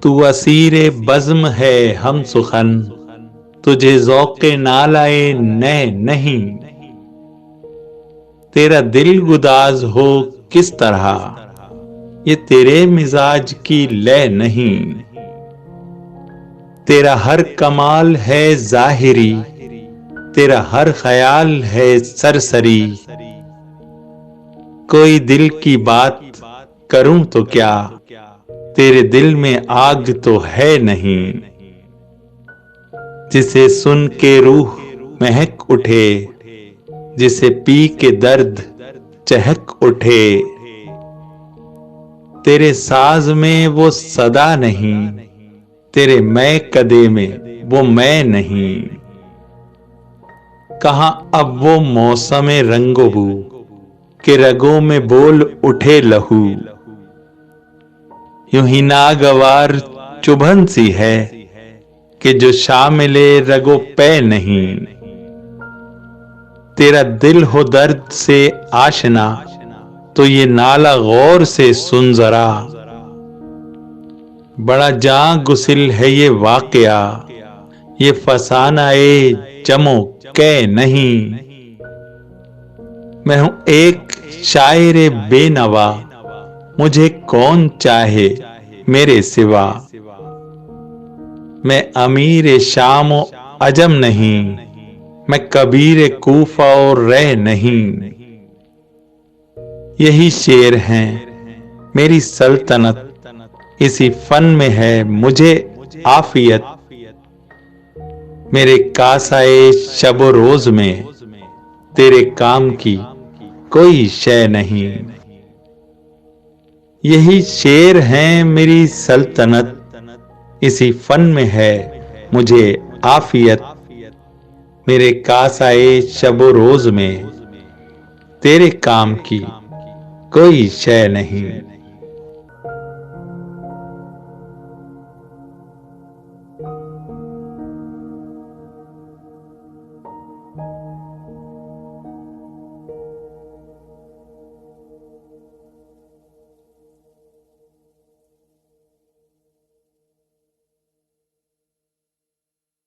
तू असीरे बज़्म है हम सुखन, तुझे ज़ौक़े नालाए नए नहीं। तेरा दिल गुदाज हो किस तरह, ये तेरे मिजाज की लय नहीं। तेरा हर कमाल है ज़ाहिरी, तेरा हर ख्याल है सरसरी। कोई दिल की बात करूं तो क्या, तेरे दिल में आग तो है नहीं। जिसे सुन के रूह महक उठे, जिसे पी के दर्द चहक उठे। तेरे साज में वो सदा नहीं, तेरे मैं कदे में वो मैं नहीं। कहाँ अब वो मौसमे रंगो बू, के रगों में बोल उठे लहू। यूं ही नागवार चुभन सी है, कि जो शामिले रगो पे नहीं। तेरा दिल हो दर्द से आशना, तो ये नाला गौर से सुन जरा। बड़ा जां गुसिल है ये वाकया, ये फसाना ए जमो कै नहीं। मैं हूं एक शायरे बेनवा, मुझे कौन चाहे मेरे सिवा। मैं अमीर शाम अजम नहीं, मैं कबीर कूफा और रह नहीं। यही शेर हैं मेरी सल्तनत, इसी फन में है मुझे आफियत। मेरे कासाए शबो रोज में, तेरे काम की कोई शय नहीं। यही शेर हैं मेरी सल्तनत, इसी फन में है मुझे आफियत। मेरे कासाए शबो रोज में, तेरे काम की कोई शय नहीं।